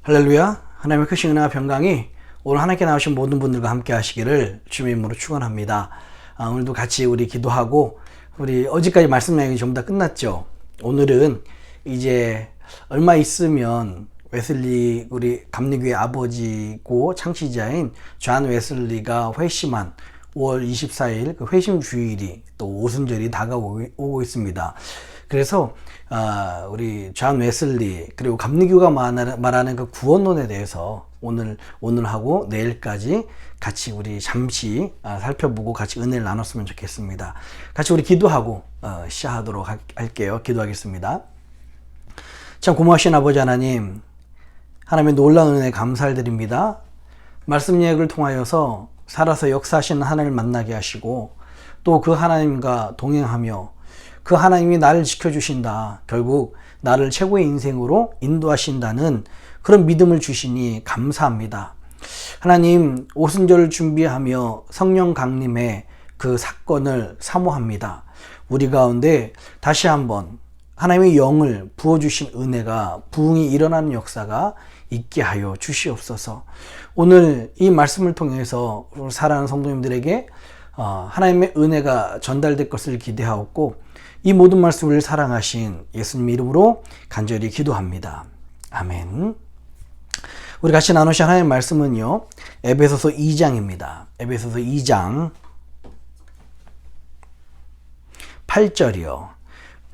할렐루야. 하나님의 크신 은혜와 평강이 오늘 하나님께 나오신 모든 분들과 함께 하시기를 주님의 이름으로 축원합니다. 오늘도 같이 우리 기도하고, 우리 어제까지 말씀 내용이 전부 다 끝났죠. 오늘은 이제 얼마 있으면 웨슬리, 우리 감리교회 아버지고 창시자인 존 웨슬리가 회심한 5월 24일 그 회심 주일이 또 오순절이 다가오고 있습니다. 그래서 우리 존 웨슬리 그리고 감리교가 말하는 그 구원론에 대해서 오늘하고 내일까지 같이 우리 잠시 살펴보고 같이 은혜를 나눴으면 좋겠습니다. 같이 우리 기도하고 시작하도록 할게요. 기도하겠습니다. 참 고마우신 아버지 하나님, 하나님의 놀라운 은혜 감사드립니다. 말씀 예약을 통하여서 살아서 역사하시는 하나님을 만나게 하시고, 또 그 하나님과 동행하며 그 하나님이 나를 지켜주신다, 결국 나를 최고의 인생으로 인도하신다는 그런 믿음을 주시니 감사합니다. 하나님, 오순절을 준비하며 성령 강림의 그 사건을 사모합니다. 우리 가운데 다시 한번 하나님의 영을 부어주신 은혜가 부흥이 일어나는 역사가 있게 하여 주시옵소서. 오늘 이 말씀을 통해서 사랑하는 성도님들에게 하나님의 은혜가 전달될 것을 기대하옵고, 이 모든 말씀을 사랑하신 예수님 이름으로 간절히 기도합니다. 아멘. 우리 같이 나누신 하나님의 말씀은요, 에베소서 2장입니다. 에베소서 2장 8절이요.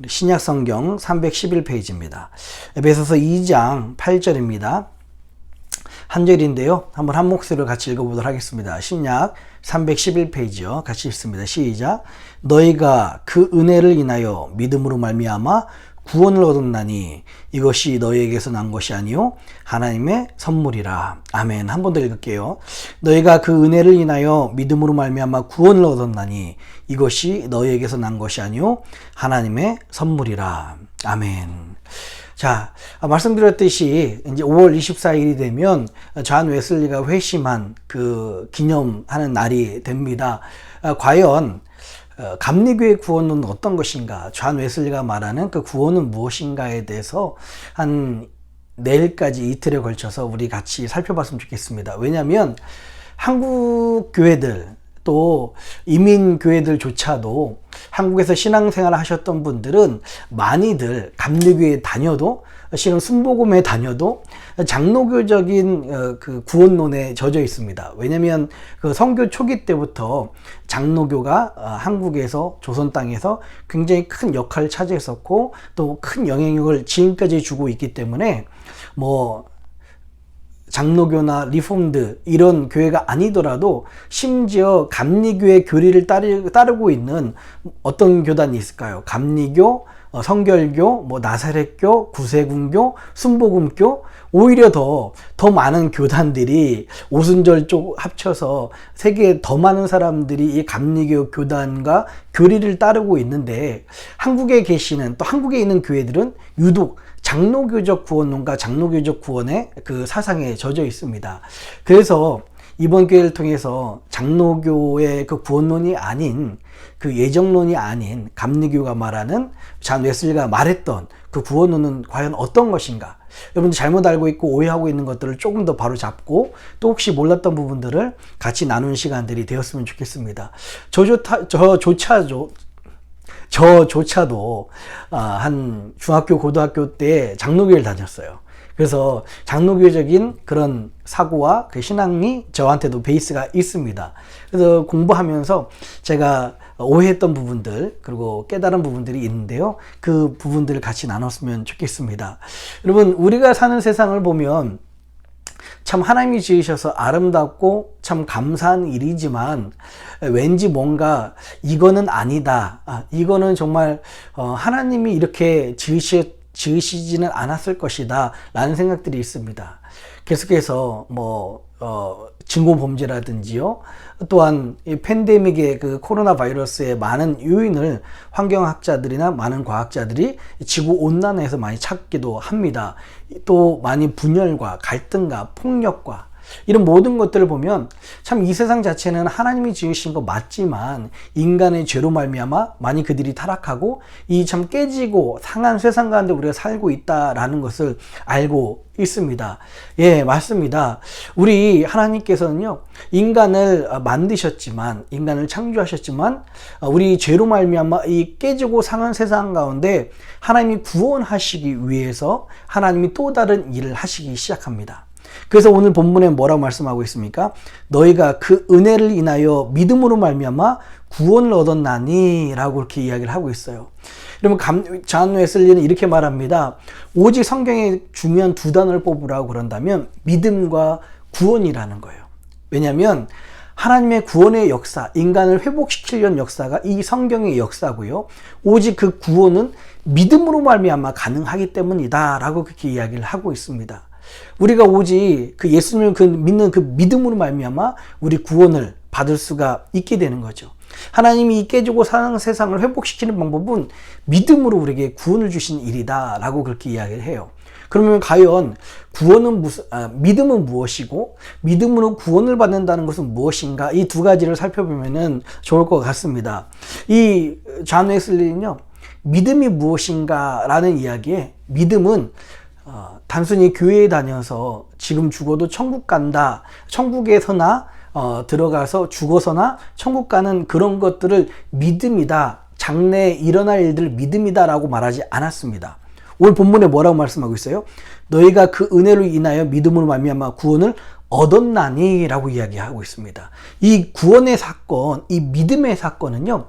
신약성경 311페이지입니다. 에베소서 2장 8절입니다. 한 절인데요. 한번 한 목소리로 같이 읽어보도록 하겠습니다. 신약 311페이지요. 같이 읽습니다. 시작. 너희가 그 은혜를 인하여 믿음으로 말미암아 구원을 얻었나니 이것이 너희에게서 난 것이 아니요 하나님의 선물이라. 아멘. 한 번 더 읽을게요. 너희가 그 은혜를 인하여 믿음으로 말미암아 구원을 얻었나니 이것이 너희에게서 난 것이 아니요 하나님의 선물이라. 아멘. 자, 말씀드렸듯이 이제 5월 24일이 되면 존 웨슬리가 회심한 그 기념하는 날이 됩니다. 과연 감리교의 구원은 어떤 것인가, 존 웨슬리가 말하는 그 구원은 무엇인가에 대해서 한 내일까지 이틀에 걸쳐서 우리 같이 살펴봤으면 좋겠습니다. 왜냐하면 한국 교회들, 또 이민교회들조차도 한국에서 신앙생활을 하셨던 분들은 많이들 감리교회 다녀도 실은 순복음에 다녀도 장로교적인 그 구원론에 젖어 있습니다. 왜냐하면 그 선교 초기 때부터 장로교가 한국에서 조선 땅에서 굉장히 큰 역할을 차지했었고 또 큰 영향력을 지금까지 주고 있기 때문에 뭐 장로교나 리폼드 이런 교회가 아니더라도 심지어 감리교의 교리를 따르고 있는 어떤 교단이 있을까요? 감리교, 성결교, 뭐 나사렛교, 구세군교, 순복음교, 오히려 더 많은 교단들이 오순절 쪽 합쳐서 세계에 더 많은 사람들이 이 감리교 교단과 교리를 따르고 있는데 한국에 계시는 또 한국에 있는 교회들은 유독 장로교적 구원론과 장로교적 구원의 그 사상에 젖어 있습니다. 그래서 이번 기회를 통해서 장로교의 그 구원론이 아닌 그 예정론이 아닌 감리교가 말하는 잔 웨슬리가 말했던 그 구원론은 과연 어떤 것인가? 여러분들 잘못 알고 있고 오해하고 있는 것들을 조금 더 바로 잡고 또 혹시 몰랐던 부분들을 같이 나누는 시간들이 되었으면 좋겠습니다. 저조차도 한 중학교 고등학교 때 장로교회를 다녔어요. 그래서 장로교적인 그런 사고와 그 신앙이 저한테도 베이스가 있습니다. 그래서 공부하면서 제가 오해했던 부분들 그리고 깨달은 부분들이 있는데요. 그 부분들을 같이 나눴으면 좋겠습니다. 여러분, 우리가 사는 세상을 보면 참 하나님이 지으셔서 아름답고 참 감사한 일이지만 왠지 뭔가 이거는 아니다. 이거는 정말 하나님이 이렇게 지으시지는 않았을 것이다 라는 생각들이 있습니다. 계속해서 증오범죄라든지요, 또한 이 팬데믹의 그 코로나 바이러스의 많은 요인을 환경학자들이나 많은 과학자들이 지구온난화에서 많이 찾기도 합니다. 또 많이 분열과 갈등과 폭력과 이런 모든 것들을 보면 참 이 세상 자체는 하나님이 지으신 거 맞지만 인간의 죄로 말미암아 많이 그들이 타락하고 이 참 깨지고 상한 세상 가운데 우리가 살고 있다라는 것을 알고 있습니다. 예, 맞습니다. 우리 하나님께서는요, 인간을 만드셨지만, 인간을 창조하셨지만 우리 죄로 말미암아 이 깨지고 상한 세상 가운데 하나님이 구원하시기 위해서 하나님이 또 다른 일을 하시기 시작합니다. 그래서 오늘 본문에 뭐라고 말씀하고 있습니까? 너희가 그 은혜를 인하여 믿음으로 말미암아 구원을 얻었나니 라고 이렇게 이야기를 하고 있어요. 여러분, 잔 웨슬리는 이렇게 말합니다. 오직 성경에 중요한 두 단어를 뽑으라고 그런다면 믿음과 구원이라는 거예요. 왜냐하면 하나님의 구원의 역사, 인간을 회복시키려는 역사가 이 성경의 역사고요. 오직 그 구원은 믿음으로 말미암아 가능하기 때문이다 라고 그렇게 이야기를 하고 있습니다. 우리가 오직 그 예수님을 믿는 그 믿음으로 말미암아 우리 구원을 받을 수가 있게 되는 거죠. 하나님이 이 깨지고 사는 세상을 회복시키는 방법은 믿음으로 우리에게 구원을 주신 일이다 라고 그렇게 이야기를 해요. 그러면 과연 구원은 믿음은 무엇이고 믿음으로 구원을 받는다는 것은 무엇인가? 이 두 가지를 살펴보면 좋을 것 같습니다. 이 잔 웨슬리는요, 믿음이 무엇인가 라는 이야기에 믿음은 단순히 교회에 다녀서 지금 죽어도 천국 간다, 천국에서나 들어가서 죽어서나 천국 가는 그런 것들을 믿음이다, 장래에 일어날 일들을 믿음이다 라고 말하지 않았습니다. 오늘 본문에 뭐라고 말씀하고 있어요? 너희가 그 은혜로 인하여 믿음으로 말미암아 구원을 얻었나니 라고 이야기하고 있습니다. 이 구원의 사건, 이 믿음의 사건은요,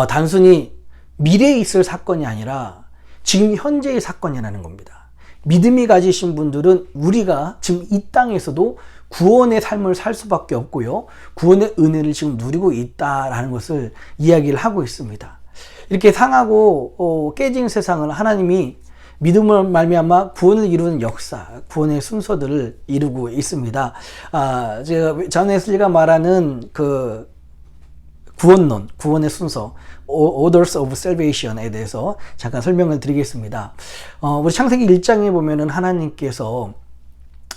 단순히 미래에 있을 사건이 아니라 지금 현재의 사건이라는 겁니다. 믿음이 가지신 분들은 우리가 지금 이 땅에서도 구원의 삶을 살 수밖에 없고요, 구원의 은혜를 지금 누리고 있다라는 것을 이야기를 하고 있습니다. 이렇게 상하고 깨진 세상을 하나님이 믿음을 말미암아 구원을 이루는 역사, 구원의 순서들을 이루고 있습니다. 제가 잔 웨슬리가 말하는 그 구원론, 구원의 순서, Orders of Salvation에 대해서 잠깐 설명을 드리겠습니다. 우리 창세기 1장에 보면은 하나님께서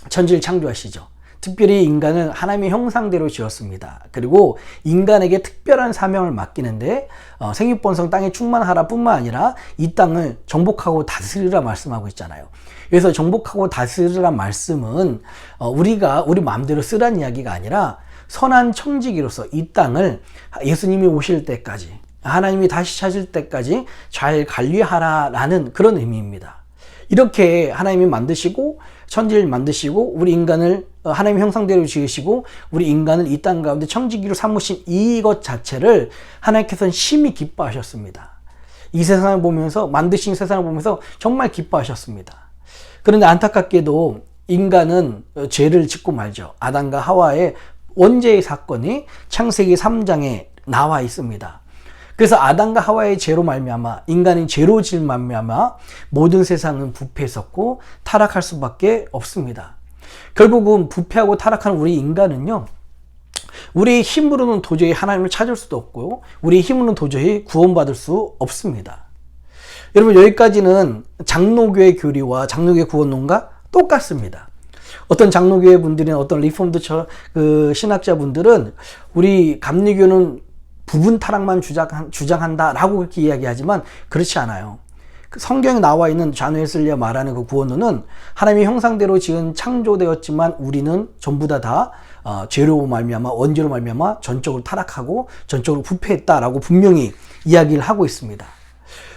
천지를 창조하시죠. 특별히 인간을 하나님의 형상대로 지었습니다. 그리고 인간에게 특별한 사명을 맡기는데 생육번성 땅에 충만하라 뿐만 아니라 이 땅을 정복하고 다스리라 말씀하고 있잖아요. 그래서 정복하고 다스리라 말씀은 우리가 우리 마음대로 쓰라는 이야기가 아니라 선한 청지기로서 이 땅을 예수님이 오실 때까지, 하나님이 다시 찾을 때까지 잘 관리하라라는 그런 의미입니다. 이렇게 하나님이 만드시고 천지를 만드시고 우리 인간을 하나님의 형상대로 지으시고 우리 인간을 이 땅 가운데 청지기로 삼으신 이것 자체를 하나님께서는 심히 기뻐하셨습니다. 이 세상을 보면서, 만드신 세상을 보면서 정말 기뻐하셨습니다. 그런데 안타깝게도 인간은 죄를 짓고 말죠. 아담과 하와의 원죄의 사건이 창세기 3장에 나와 있습니다. 그래서 아담과 하와의 죄로 말미암아, 인간이 죄로 질 말미암아 모든 세상은 부패했었고 타락할 수밖에 없습니다. 결국은 부패하고 타락한 우리 인간은요, 우리의 힘으로는 도저히 하나님을 찾을 수도 없고요, 우리의 힘으로는 도저히 구원받을 수 없습니다. 여러분, 여기까지는 장로교의 교리와 장로교의 구원론과 똑같습니다. 어떤 장로교회 분들이나 어떤 리폼드 신학자분들은 우리 감리교는 부분 타락만 주장한다라고 그렇게 이야기하지만 그렇지 않아요. 성경에 나와 있는 존 웨슬리가 말하는 그 구원론은 하나님의 형상대로 지은 창조되었지만 우리는 전부 다 죄로 말미암아, 원죄로 말미암아 전적으로 타락하고 전적으로 부패했다라고 분명히 이야기를 하고 있습니다.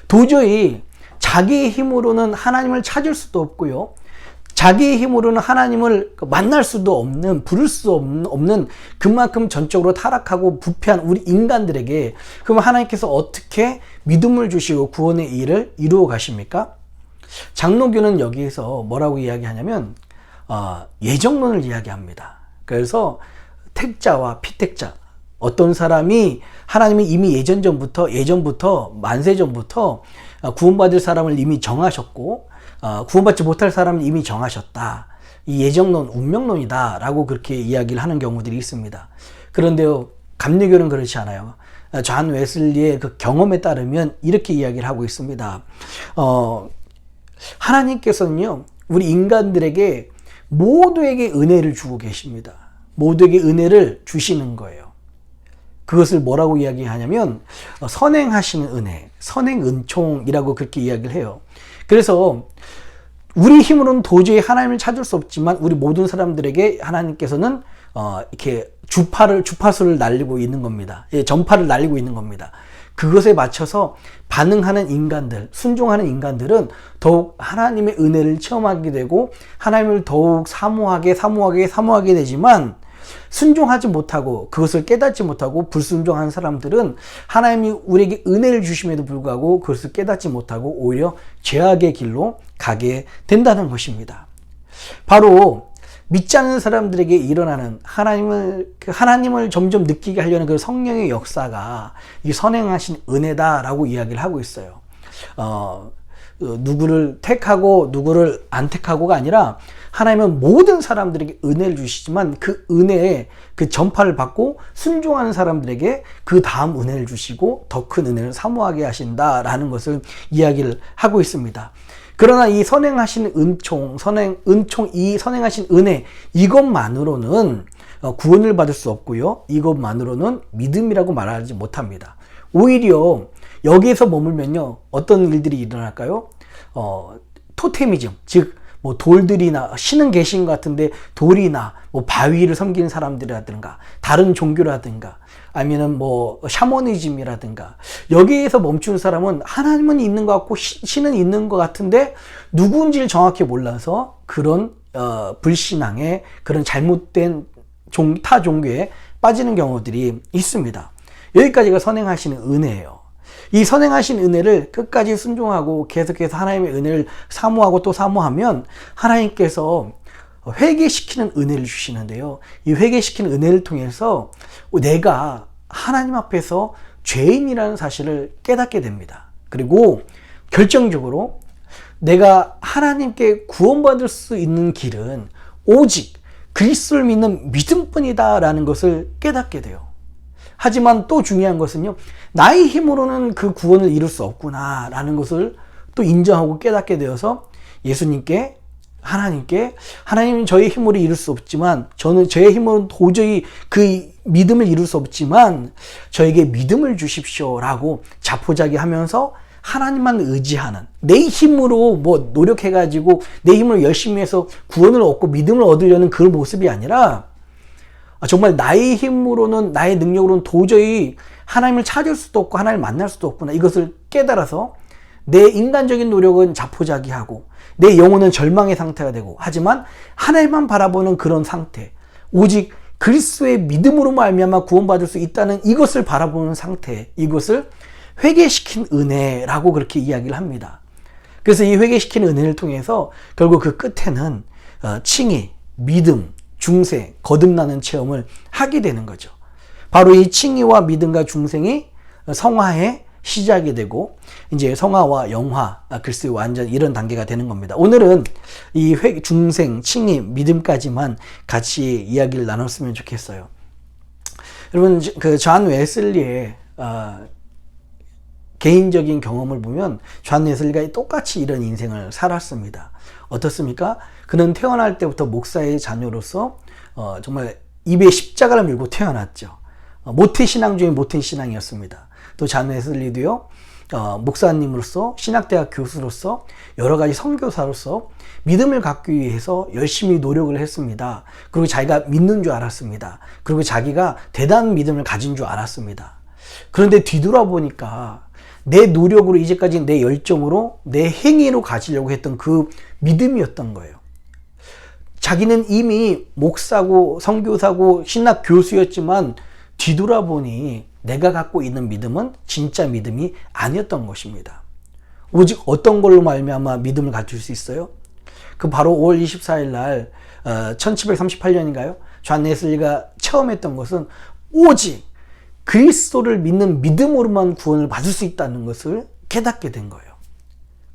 도저히 자기의 힘으로는 하나님을 찾을 수도 없고요, 자기의 힘으로는 하나님을 만날 수도 없는, 부를 수 없는 그만큼 전적으로 타락하고 부패한 우리 인간들에게 그럼 하나님께서 어떻게 믿음을 주시고 구원의 일을 이루어 가십니까? 장로교는 여기에서 뭐라고 이야기하냐면 예정론을 이야기합니다. 그래서 택자와 피택자, 어떤 사람이 하나님이 이미 예전부터 만세전부터 구원받을 사람을 이미 정하셨고 구원받지 못할 사람을 이미 정하셨다. 이 예정론, 운명론이다 라고 그렇게 이야기를 하는 경우들이 있습니다. 그런데요, 감리교는 그렇지 않아요. 존 웨슬리의 그 경험에 따르면 이렇게 이야기를 하고 있습니다. 하나님께서는요, 우리 인간들에게 모두에게 은혜를 주고 계십니다. 모두에게 은혜를 주시는 거예요. 그것을 뭐라고 이야기하냐면 선행하시는 은혜, 선행은총이라고 그렇게 이야기를 해요. 그래서 우리 힘으로는 도저히 하나님을 찾을 수 없지만 우리 모든 사람들에게 하나님께서는 이렇게 주파수를 날리고 있는 겁니다. 전파를 날리고 있는 겁니다. 그것에 맞춰서 반응하는 인간들, 순종하는 인간들은 더욱 하나님의 은혜를 체험하게 되고 하나님을 더욱 사모하게 되지만, 순종하지 못하고 그것을 깨닫지 못하고 불순종하는 사람들은 하나님이 우리에게 은혜를 주심에도 불구하고 그것을 깨닫지 못하고 오히려 죄악의 길로 가게 된다는 것입니다. 바로 믿지 않는 사람들에게 일어나는 하나님을 점점 느끼게 하려는 그 성령의 역사가 이 선행하신 은혜다라고 이야기를 하고 있어요. 누구를 택하고 누구를 안 택하고가 아니라 하나님은 모든 사람들에게 은혜를 주시지만 그 은혜에 그 전파를 받고 순종하는 사람들에게 그 다음 은혜를 주시고 더 큰 은혜를 사모하게 하신다라는 것을 이야기를 하고 있습니다. 그러나 이 선행하신 이 선행하신 은혜, 이것만으로는 구원을 받을 수 없고요, 이것만으로는 믿음이라고 말하지 못합니다. 오히려 여기에서 머물면요, 어떤 일들이 일어날까요? 토테미즘, 즉 뭐 돌들이나 신은 계신 것 같은데 돌이나 뭐 바위를 섬기는 사람들이라든가 다른 종교라든가 아니면 뭐 샤머니즘이라든가, 여기에서 멈추는 사람은 하나님은 있는 것 같고 신은 있는 것 같은데 누구인지를 정확히 몰라서 그런 불신앙에, 그런 잘못된 타 종교에 빠지는 경우들이 있습니다. 여기까지가 선행하시는 은혜예요. 이 선행하신 은혜를 끝까지 순종하고 계속해서 하나님의 은혜를 사모하고 또 사모하면 하나님께서 회개시키는 은혜를 주시는데요, 이 회개시키는 은혜를 통해서 내가 하나님 앞에서 죄인이라는 사실을 깨닫게 됩니다. 그리고 결정적으로 내가 하나님께 구원받을 수 있는 길은 오직 그리스도를 믿는 믿음뿐이다 라는 것을 깨닫게 돼요. 하지만 또 중요한 것은요, 나의 힘으로는 그 구원을 이룰 수 없구나 라는 것을 또 인정하고 깨닫게 되어서 예수님께, 하나님은 저의 힘으로 이룰 수 없지만, 저는 저의 힘으로는 도저히 그 믿음을 이룰 수 없지만 저에게 믿음을 주십시오 라고 자포자기하면서 하나님만 의지하는, 내 힘으로 뭐 노력해가지고 내 힘으로 열심히 해서 구원을 얻고 믿음을 얻으려는 그 모습이 아니라 정말 나의 힘으로는, 나의 능력으로는 도저히 하나님을 찾을 수도 없고 하나님을 만날 수도 없구나. 이것을 깨달아서 내 인간적인 노력은 자포자기하고 내 영혼은 절망의 상태가 되고, 하지만 하나님만 바라보는 그런 상태, 오직 그리스도의 믿음으로 말미암아 구원받을 수 있다는 이것을 바라보는 상태, 이것을 회개시킨 은혜라고 그렇게 이야기를 합니다. 그래서 이 회개시킨 은혜를 통해서 결국 그 끝에는 칭의, 믿음, 중생, 거듭나는 체험을 하게 되는 거죠. 바로 이 칭의와 믿음과 중생이 성화의 시작이 되고, 이제 성화와 영화, 글쎄 완전 이런 단계가 되는 겁니다. 오늘은 이 중생, 칭의, 믿음까지만 같이 이야기를 나눴으면 좋겠어요. 여러분, 그 존 웨슬리의 개인적인 경험을 보면 존 웨슬리가 똑같이 이런 인생을 살았습니다. 어떻습니까? 그는 태어날 때부터 목사의 자녀로서 정말 입에 십자가를 밀고 태어났죠. 모태신앙 중에 모태신앙이었습니다. 또 존 웨슬리도요, 목사님으로서, 신학대학 교수로서, 여러 가지 선교사로서 믿음을 갖기 위해서 열심히 노력을 했습니다. 그리고 자기가 믿는 줄 알았습니다. 그리고 자기가 대단한 믿음을 가진 줄 알았습니다. 그런데 뒤돌아보니까 내 노력으로, 이제까지 내 열정으로, 내 행위로 가지려고 했던 그 믿음이었던 거예요. 자기는 이미 목사고 선교사고 신학 교수였지만 뒤돌아보니 내가 갖고 있는 믿음은 진짜 믿음이 아니었던 것입니다. 오직 어떤 걸로 말미암아 믿음을 갖출 수 있어요? 그 바로 5월 24일 날 1738년인가요? 존 웨슬리가 처음 했던 것은 오직 그리스도를 믿는 믿음으로만 구원을 받을 수 있다는 것을 깨닫게 된 거예요.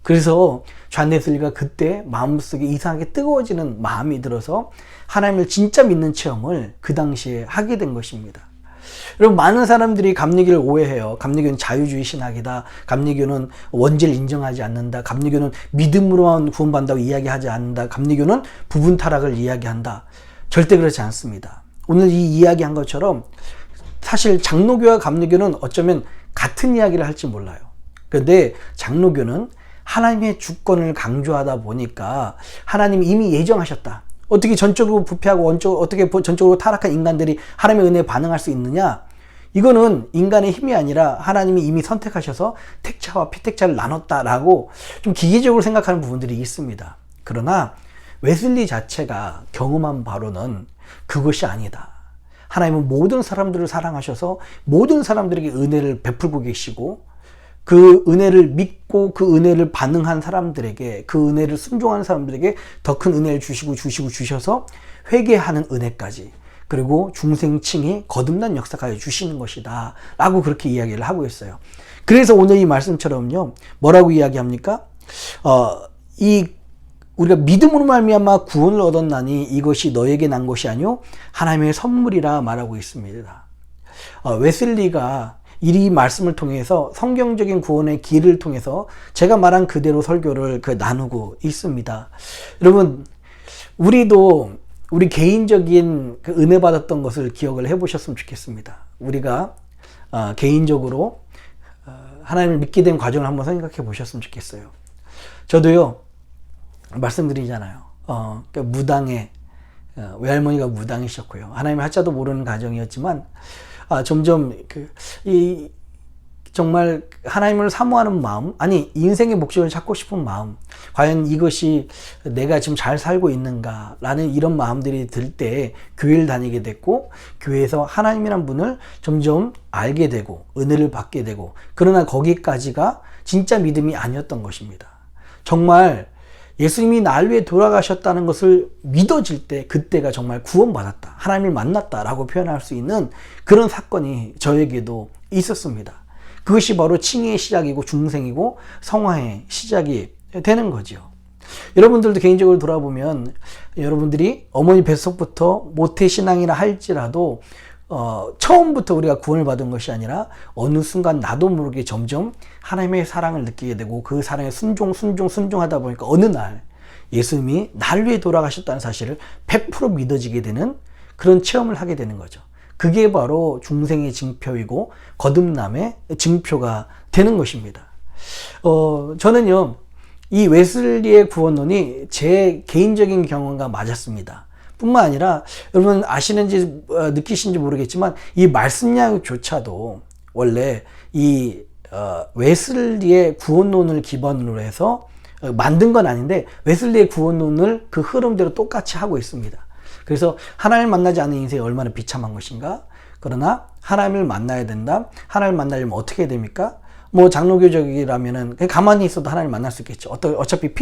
그래서 존 웨슬리가 그때 마음속에 이상하게 뜨거워지는 마음이 들어서 하나님을 진짜 믿는 체험을 그 당시에 하게 된 것입니다. 여러분, 많은 사람들이 감리교를 오해해요. 감리교는 자유주의 신학이다. 감리교는 원죄를 인정하지 않는다. 감리교는 믿음으로만 구원받는다고 이야기하지 않는다. 감리교는 부분 타락을 이야기한다. 절대 그렇지 않습니다. 오늘 이 이야기한 것처럼 사실 장로교와 감리교는 어쩌면 같은 이야기를 할지 몰라요. 그런데 장로교는 하나님의 주권을 강조하다 보니까 하나님이 이미 예정하셨다. 어떻게 전적으로 부패하고 어떻게 전적으로 타락한 인간들이 하나님의 은혜에 반응할 수 있느냐? 이거는 인간의 힘이 아니라 하나님이 이미 선택하셔서 택자와 피택자를 나눴다라고 좀 기계적으로 생각하는 부분들이 있습니다. 그러나 웨슬리 자체가 경험한 바로는 그것이 아니다. 하나님은 모든 사람들을 사랑하셔서 모든 사람들에게 은혜를 베풀고 계시고, 그 은혜를 믿고 그 은혜를 반응한 사람들에게, 그 은혜를 순종하는 사람들에게 더 큰 은혜를 주셔서 회개하는 은혜까지, 그리고 중생칭의 거듭난 역사까지 주시는 것이다 라고 그렇게 이야기를 하고 있어요. 그래서 오늘 이 말씀처럼요, 뭐라고 이야기합니까? 우리가 믿음으로 말미암아 구원을 얻었나니 이것이 너에게 난 것이 아니요 하나님의 선물이라 말하고 있습니다. 웨슬리가 이 말씀을 통해서 성경적인 구원의 길을 통해서 제가 말한 그대로 설교를 나누고 있습니다. 여러분, 우리도 우리 개인적인 그 은혜 받았던 것을 기억을 해보셨으면 좋겠습니다. 우리가 개인적으로 하나님을 믿게 된 과정을 한번 생각해 보셨으면 좋겠어요. 저도요, 말씀드리잖아요. 그러니까 무당의 외할머니가 무당이셨고요. 하나님의 하자도 모르는 가정이었지만 점점 정말 하나님을 사모하는 마음, 아니 인생의 목적을 찾고 싶은 마음, 과연 이것이 내가 지금 잘 살고 있는가 라는 이런 마음들이 들 때 교회를 다니게 됐고, 교회에서 하나님이란 분을 점점 알게 되고 은혜를 받게 되고, 그러나 거기까지가 진짜 믿음이 아니었던 것입니다. 정말 예수님이 날 위해 돌아가셨다는 것을 믿어질 때, 그때가 정말 구원받았다, 하나님을 만났다라고 표현할 수 있는 그런 사건이 저에게도 있었습니다. 그것이 바로 칭의의 시작이고 중생이고 성화의 시작이 되는 거죠. 여러분들도 개인적으로 돌아보면 여러분들이 어머니 뱃속부터 모태신앙이라 할지라도 처음부터 우리가 구원을 받은 것이 아니라 어느 순간 나도 모르게 점점 하나님의 사랑을 느끼게 되고, 그 사랑에 순종하다 보니까 어느 날 예수님이 날 위해 돌아가셨다는 사실을 100% 믿어지게 되는 그런 체험을 하게 되는 거죠. 그게 바로 중생의 징표이고 거듭남의 징표가 되는 것입니다. 저는요, 이 웨슬리의 구원론이 제 개인적인 경험과 맞았습니다. 뿐만 아니라 여러분 아시는지 느끼신지 모르겠지만 이 말씀량조차도 원래 이 웨슬리의 구원론을 기반으로 해서 만든 건 아닌데 웨슬리의 구원론을 그 흐름대로 똑같이 하고 있습니다. 그래서 하나님을 만나지 않는 인생이 얼마나 비참한 것인가. 그러나 하나님을 만나야 된다. 하나님을 만나려면 어떻게 해야 됩니까? 뭐 장로교적이라면은 그냥 가만히 있어도 하나님을 만날 수 있겠죠. 어차피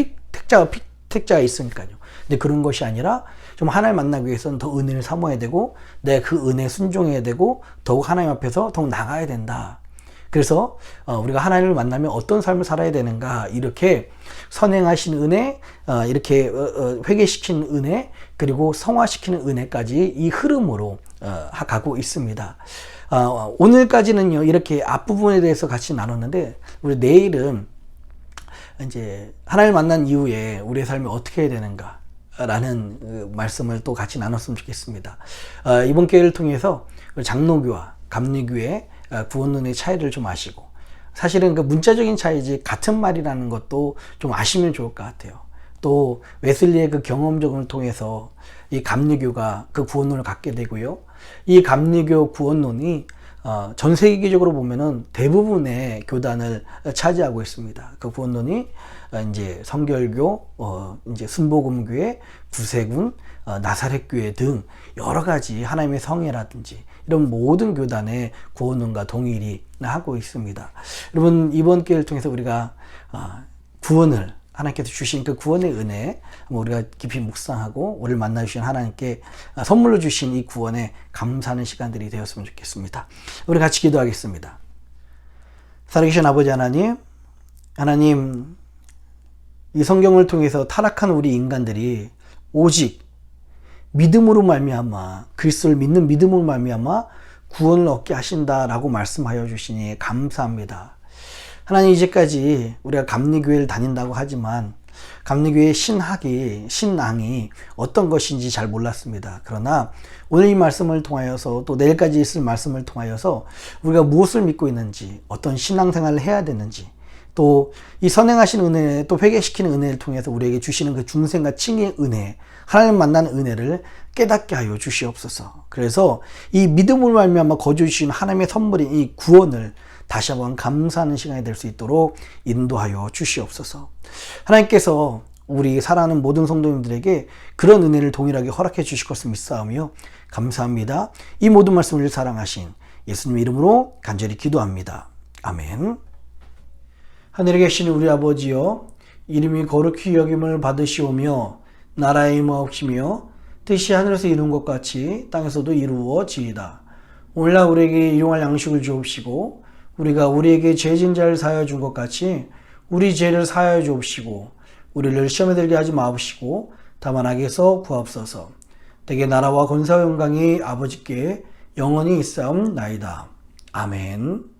택자가 있으니까요. 근데 그런 것이 아니라 좀 하나님을 만나기 위해서는 더 은혜를 삼아야 되고 내가 그 은혜에 순종해야 되고 더욱 하나님 앞에서 더욱 나가야 된다. 그래서 우리가 하나님을 만나면 어떤 삶을 살아야 되는가, 이렇게 선행하신 은혜, 이렇게 회개시키는 은혜, 그리고 성화시키는 은혜까지 이 흐름으로 가고 있습니다. 오늘까지는요 이렇게 앞부분에 대해서 같이 나눴는데, 우리 내일은 이제 하나님을 만난 이후에 우리의 삶이 어떻게 해야 되는가 라는 말씀을 또 같이 나눴으면 좋겠습니다. 이번 기회를 통해서 장로교와 감리교의 구원론의 차이를 좀 아시고, 사실은 그 문자적인 차이지 같은 말이라는 것도 좀 아시면 좋을 것 같아요. 또 웨슬리의 그 경험적을 통해서 이 감리교가 그 구원론을 갖게 되고요. 이 감리교 구원론이 전 세계적으로 보면은 대부분의 교단을 차지하고 있습니다. 그 구원론이 이제 성결교, 이제 순복음교회, 구세군, 나사렛교회 등 여러 가지 하나님의 성회라든지 이런 모든 교단의 구원론과 동일히 하고 있습니다. 여러분, 이번 기회를 통해서 우리가 구원을, 하나님께서 주신 그 구원의 은혜 우리가 깊이 묵상하고 우리를 만나주신 하나님께 선물로 주신 이 구원에 감사하는 시간들이 되었으면 좋겠습니다. 우리 같이 기도하겠습니다. 살아계신 아버지 하나님, 이 성경을 통해서 타락한 우리 인간들이 오직 믿음으로 말미암아, 그리스도를 믿는 믿음으로 말미암아 구원을 얻게 하신다라고 말씀하여 주시니 감사합니다. 하나님, 이제까지 우리가 감리교회를 다닌다고 하지만 감리교회의 신앙이 어떤 것인지 잘 몰랐습니다. 그러나 오늘 이 말씀을 통하여서 또 내일까지 있을 말씀을 통하여서 우리가 무엇을 믿고 있는지, 어떤 신앙생활을 해야 되는지, 또 이 선행하신 은혜, 또 회개시키는 은혜를 통해서 우리에게 주시는 그 중생과 칭의 은혜, 하나님 만나는 은혜를 깨닫게 하여 주시옵소서. 그래서 이 믿음으로 말미암아 거저 주신 하나님의 선물인 이 구원을 다시 한번 감사하는 시간이 될 수 있도록 인도하여 주시옵소서. 하나님께서 우리 사랑하는 모든 성도님들에게 그런 은혜를 동일하게 허락해 주실 것을 믿사오며 감사합니다. 이 모든 말씀을 사랑하신 예수님의 이름으로 간절히 기도합니다. 아멘. 하늘에 계신 우리 아버지여, 이름이 거룩히 여김을 받으시오며 나라의 임하옵시며 뜻이 하늘에서 이룬 것 같이 땅에서도 이루어지이다. 오늘날 우리에게 일용할 양식을 주옵시고 우리가 우리에게 죄진 자를 사하여 준 것 같이 우리 죄를 사하여 주옵시고 우리를 시험에 들게 하지 마옵시고 다만 악에서 구하옵소서. 대개 나라와 권세와 영광이 아버지께 영원히 있사옵나이다. 아멘.